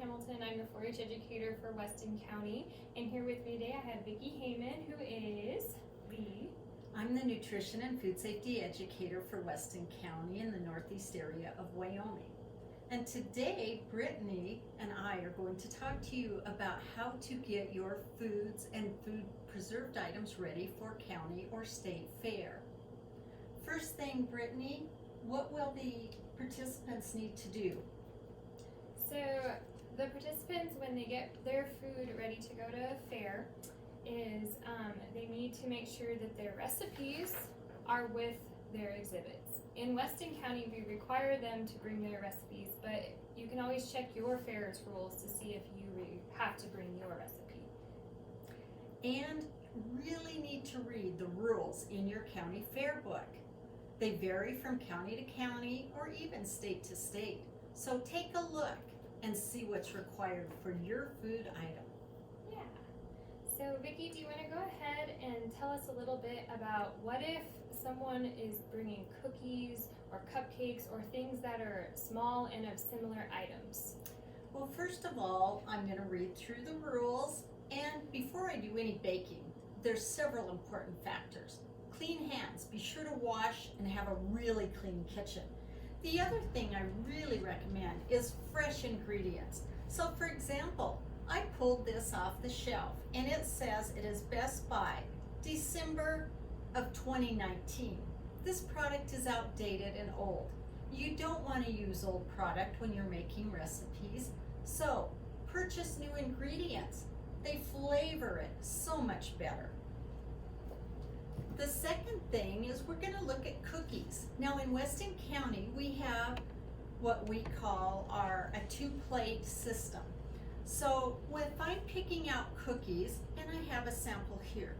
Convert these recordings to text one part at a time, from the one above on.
Hamilton. I'm the 4-H educator for Weston County, and here with me today I have Vicki Heyman, who is the... I'm the nutrition and food safety educator for Weston County in the northeast area of Wyoming. And today, Brittany and I are going to talk to you about how to get your foods and food preserved items ready for county or state fair. First thing, Brittany, what will the participants need to do? So the participants, when they get their food ready to go to a fair, is they need to make sure that their recipes are with their exhibits. In Weston County, we require them to bring their recipes, but you can always check your fair's rules to see if you have to bring your recipe. And really need to read the rules in your county fair book. They vary from county to county or even state to state. So take a look and see what's required for your food item. Yeah. So Vicki, do you want to go ahead and tell us a little bit about what if someone is bringing cookies or cupcakes or things that are small and of similar items? Well, first of all, I'm going to read through the rules, and before I do any baking, there's several important factors. Clean hands, be sure to wash and have a really clean kitchen. The other thing I really recommend is fresh ingredients. So for example, I pulled this off the shelf and it says it is Best Buy, December of 2019. This product is outdated and old. You don't want to use old product when you're making recipes, so purchase new ingredients. They flavor it so much better. The second thing is we're going to look at cookies. Now in Weston County, we have what we call a 2-plate system. So if I'm picking out cookies, and I have a sample here,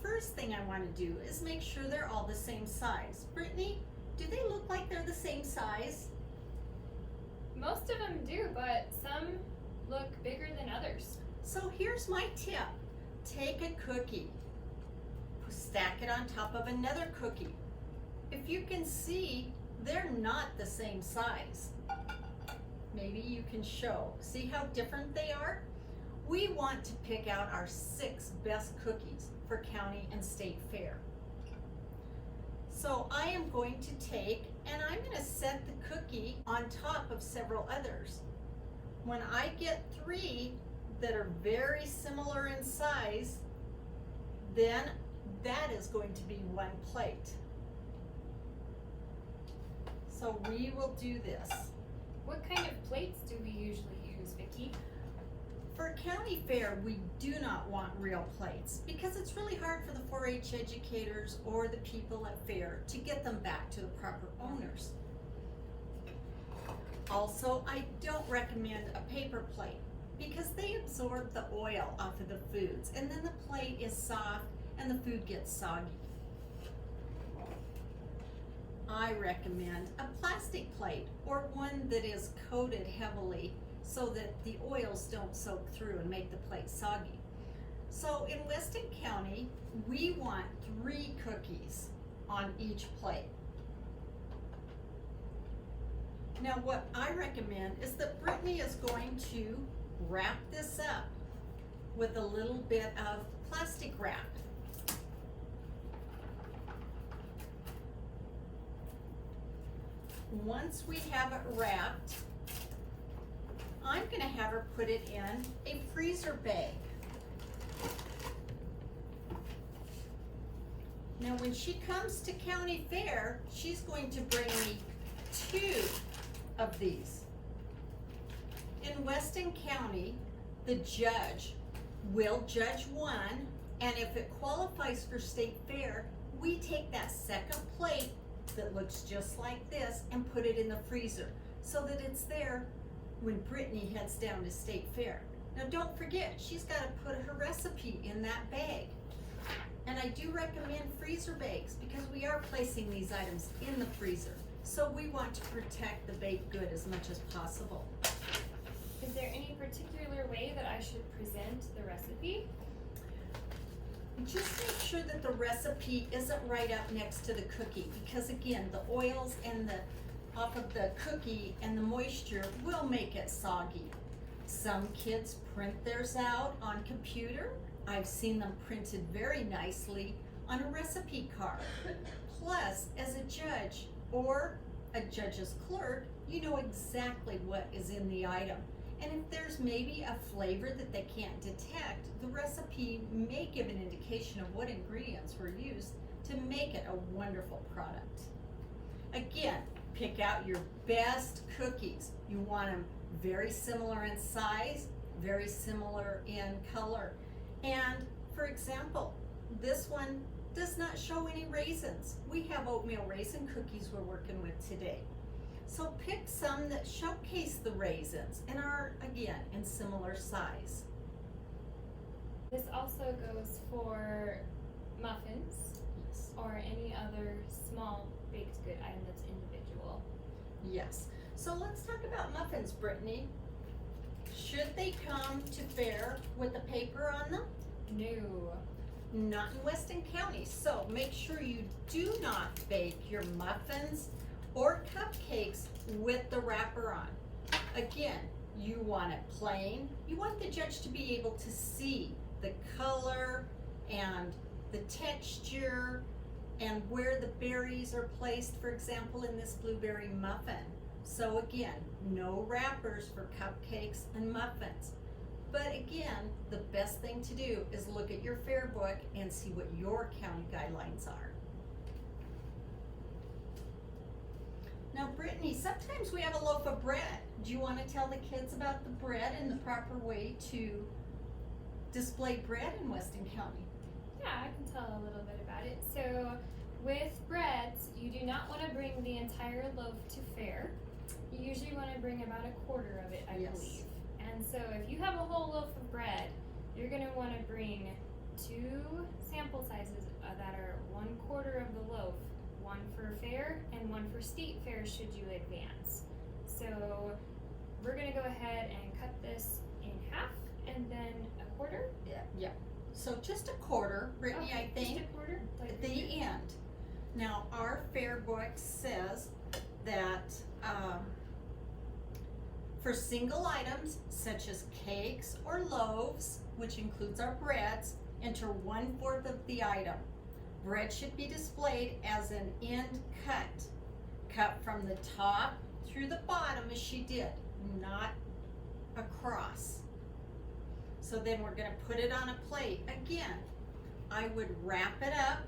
first thing I want to do is make sure they're all the same size. Brittany, do they look like they're the same size? Most of them do, but some look bigger than others. So here's my tip. Take a cookie, stack it on top of another cookie. If you can see, they're not the same size. Maybe you can show. See how different they are? We want to pick out our 6 best cookies for county and state fair. So I am going to take, and I'm going to set the cookie on top of several others. When I get 3 that are very similar in size, then that is going to be 1 plate. So we will do this. What kind of plates do we usually use, Vicki? For county fair, we do not want real plates because it's really hard for the 4-H educators or the people at fair to get them back to the proper owners. Also, I don't recommend a paper plate because they absorb the oil off of the foods, and then the plate is soft and the food gets soggy. I recommend a plastic plate or one that is coated heavily so that the oils don't soak through and make the plate soggy. So in Weston County, we want 3 cookies on each plate. Now what I recommend is that Brittany is going to wrap this up with a little bit of plastic wrap. Once we have it wrapped, I'm going to have her put it in a freezer bag. Now when she comes to county fair, she's going to bring me 2 of these. In Weston County, the judge will judge 1, and if it qualifies for state fair, we take that second plate that looks just like this and put it in the freezer so that it's there when Brittany heads down to state fair. Now don't forget, she's got to put her recipe in that bag. And I do recommend freezer bags because we are placing these items in the freezer. So we want to protect the baked good as much as possible. Is there any particular way that I should present the recipe? Just make sure that the recipe isn't right up next to the cookie because again, the oils and off of the cookie and the moisture will make it soggy. Some kids print theirs out on computer. I've seen them printed very nicely on a recipe card. Plus, as a judge or a judge's clerk, you know exactly what is in the item. And if there's maybe a flavor that they can't detect, the recipe may give an indication of what ingredients were used to make it a wonderful product. Again, pick out your best cookies. You want them very similar in size, very similar in color. And for example, this one does not show any raisins. We have oatmeal raisin cookies we're working with today. So pick some that showcase the raisins and are, again, in similar size. This also goes for muffins Yes. or any other small baked good item that's individual. Yes. So let's talk about muffins, Brittany. Should they come to fair with a paper on them? No. Not in Weston County. So make sure you do not bake your muffins or cupcakes with the wrapper on. Again, you want it plain. You want the judge to be able to see the color and the texture and where the berries are placed, for example, in this blueberry muffin. So again, no wrappers for cupcakes and muffins. But again, the best thing to do is look at your fair book and see what your county guidelines are. Now, Brittany, sometimes we have a loaf of bread. Do you want to tell the kids about the bread and the proper way to display bread in Weston County? Yeah, I can tell a little bit about it. So with breads, you do not want to bring the entire loaf to fair. You usually want to bring about a quarter of it, I Yes. believe. And so if you have a whole loaf of bread, you're going to want to bring 2 sample sizes that are 1/4 of the loaf, one for fair and one for state fair should you advance. So we're going to go ahead and cut this in half and then a quarter. Yeah. So just a quarter, Brittany, Okay, I think, just a quarter. at the end. Now, our fair book says that for single items such as cakes or loaves, which includes our breads, enter 1/4 of the item. Bread should be displayed as an end cut, cut from the top through the bottom as she did, not across. So then we're gonna put it on a plate. Again, I would wrap it up,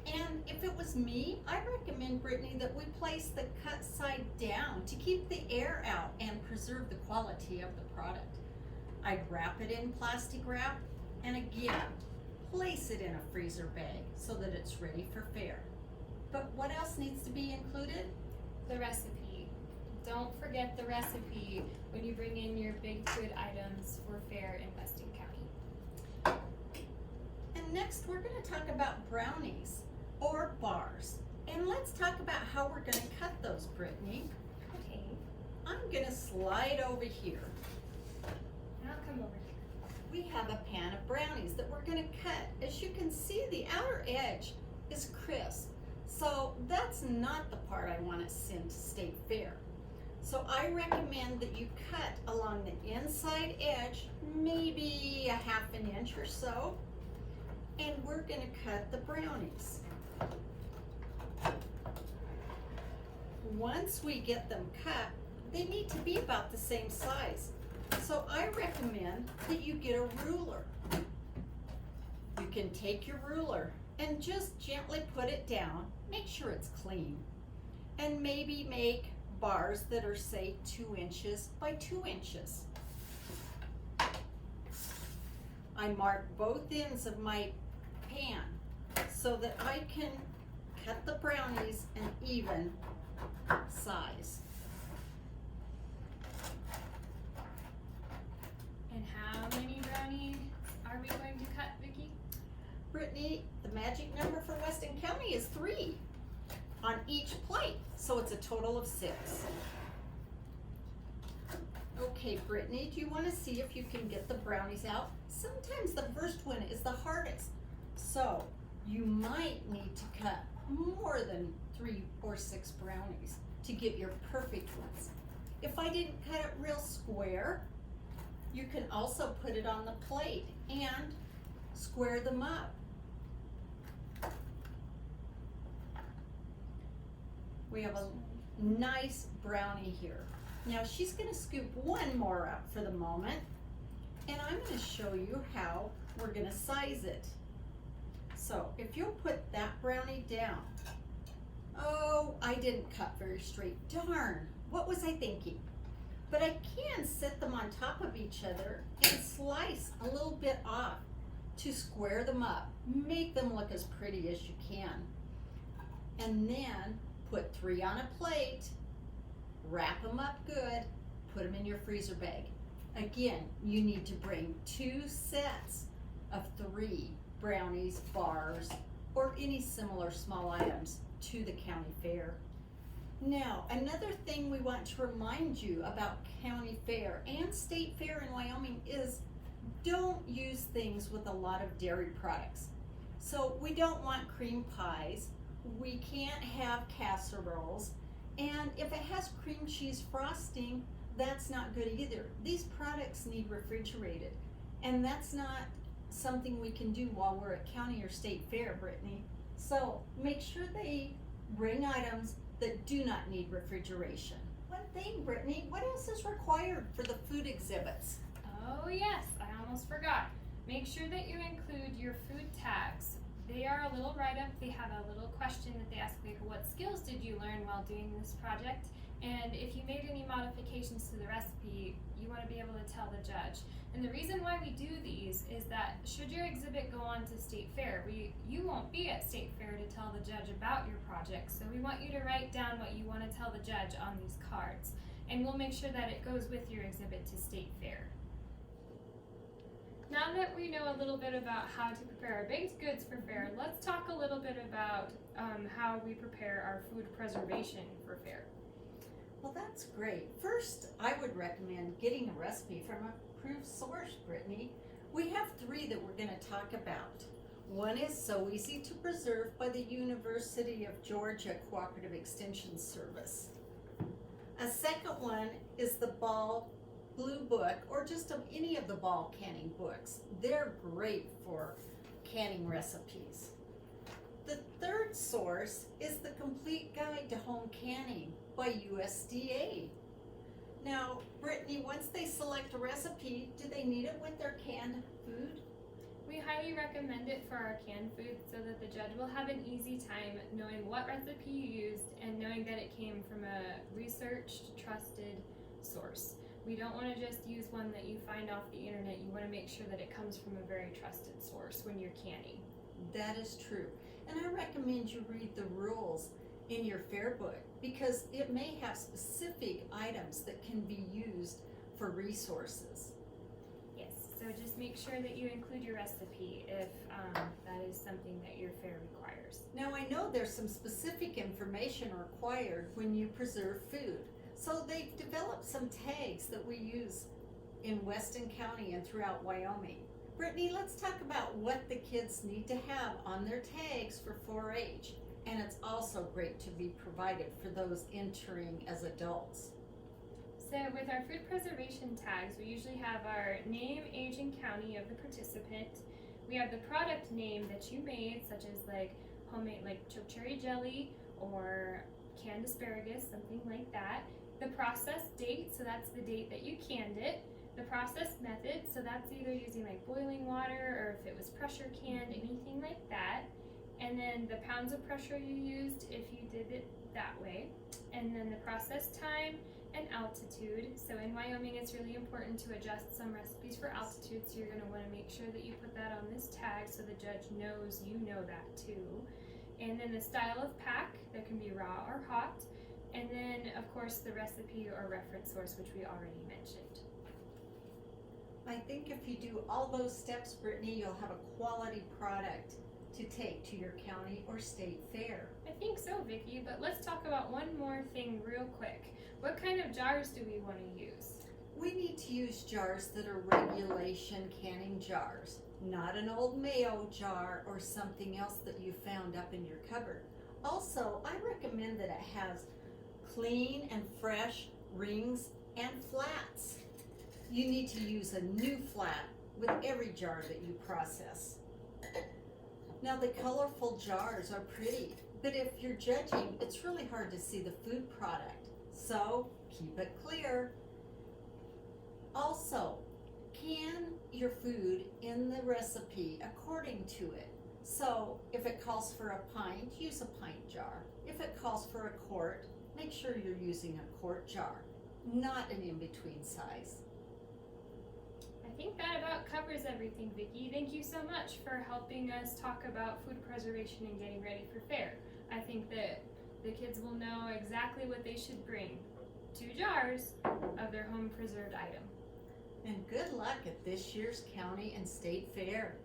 and if it was me, I recommend, Brittany, that we place the cut side down to keep the air out and preserve the quality of the product. I'd wrap it in plastic wrap, and again, place it in a freezer bag so that it's ready for fair. But what else needs to be included? The recipe. Don't forget the recipe when you bring in your baked good items for fair in Weston County. And next, we're gonna talk about brownies or bars. And let's talk about how we're gonna cut those, Brittany. Okay, I'm gonna slide over here. now come over here. We have a pan of brownies that we're gonna cut. As you can see, the outer edge is crisp. So that's not the part I want to send to State Fair. So I recommend that you cut along the inside edge, maybe a 1/2 inch or so. And we're gonna cut the brownies. Once we get them cut, they need to be about the same size. So I recommend that you get a ruler. You can take your ruler and just gently put it down, make sure it's clean, and maybe make bars that are, say, 2 inches by 2 inches. I mark both ends of my pan so that I can cut the brownies an even size. And how many brownies are we going to cut, Vicki? Brittany, the magic number for Weston County is 3 on each plate, so it's a total of 6. Okay, Brittany, do you want to see if you can get the brownies out? Sometimes the first one is the hardest, so you might need to cut more than 3 or 6 brownies to get your perfect ones. If I didn't cut it real square, You can also put it on the plate and square them up. We have a nice brownie here. Now she's gonna scoop one more up for the moment, and I'm gonna show you how we're gonna size it. So if you'll put that brownie down. Oh, I didn't cut very straight. Darn, what was I thinking? But I can set them on top of each other and slice a little bit off to square them up. Make them look as pretty as you can. And then put 3 on a plate, wrap them up good, put them in your freezer bag. Again, you need to bring 2 sets of 3 brownies, bars, or any similar small items to the county fair. Now, another thing we want to remind you about county fair and state fair in Wyoming is don't use things with a lot of dairy products. So we don't want cream pies, we can't have casseroles, and if it has cream cheese frosting, that's not good either. These products need refrigerated, and that's not something we can do while we're at county or state fair, Brittany. So make sure they bring items that do not need refrigeration. One thing, Brittany, what else is required for the food exhibits? Oh yes, I almost forgot. Make sure that you include your food tags. They are a little write-up. They have a little question that they ask, like, what skills did you learn while doing this project? And if you made any modifications to the recipe, you want to be able to tell the judge. And the reason why we do these is that should your exhibit go on to state fair, you won't be at state fair to tell the judge about your project. So we want you to write down what you want to tell the judge on these cards. And we'll make sure that it goes with your exhibit to state fair. Now that we know a little bit about how to prepare our baked goods for fair, let's talk a little bit about how we prepare our food preservation for fair. Well, that's great. First, I would recommend getting a recipe from an approved source, Brittany. We have 3 that we're going to talk about. One is So Easy to Preserve by the University of Georgia Cooperative Extension Service. A second one is the Ball Blue Book, or just any of the Ball canning books. They're great for canning recipes. The third source is the Complete Guide to Home Canning by USDA. Now, Brittany, once they select a recipe, do they need it with their canned food? We highly recommend it for our canned food so that the judge will have an easy time knowing what recipe you used and knowing that it came from a researched, trusted source. We don't want to just use one that you find off the internet. You want to make sure that it comes from a very trusted source when you're canning. That is true. And I recommend you read the rules in your fair book because it may have specific items that can be used for resources. Yes, so just make sure that you include your recipe if that is something that your fair requires. Now I know there's some specific information required when you preserve food. So they've developed some tags that we use in Weston County and throughout Wyoming. Brittany, let's talk about what the kids need to have on their tags for 4-H. And it's also great to be provided for those entering as adults. So with our food preservation tags, we usually have our name, age, and county of the participant. We have the product name that you made, such as like homemade like choke cherry jelly or canned asparagus, something like that. The process date, so that's the date that you canned it. The process method, so that's either using like boiling water or if it was pressure canned, anything like that. And then the pounds of pressure you used if you did it that way. And then the process time and altitude. So in Wyoming, it's really important to adjust some recipes for altitude, so you're going to want to make sure that you put that on this tag so the judge knows you know that too. And then the style of pack, that can be raw or hot. And then, of course, the recipe or reference source, which we already mentioned. I think if you do all those steps, Brittany, you'll have a quality product to take to your county or state fair. I think so, Vicki, but let's talk about one more thing real quick. What kind of jars do we want to use? We need to use jars that are regulation canning jars, not an old mayo jar or something else that you found up in your cupboard. Also, I recommend that it has clean and fresh rings and flats. You need to use a new flat with every jar that you process. Now the colorful jars are pretty, but if you're judging, it's really hard to see the food product. So keep it clear. Also, can your food in the recipe according to it. So if it calls for a pint, use a pint jar. If it calls for a quart, make sure you're using a quart jar, not an in-between size. I think that about covers everything, Vicki. Thank you so much for helping us talk about food preservation and getting ready for fair. I think that the kids will know exactly what they should bring. 2 jars of their home preserved item. And good luck at this year's county and state fair.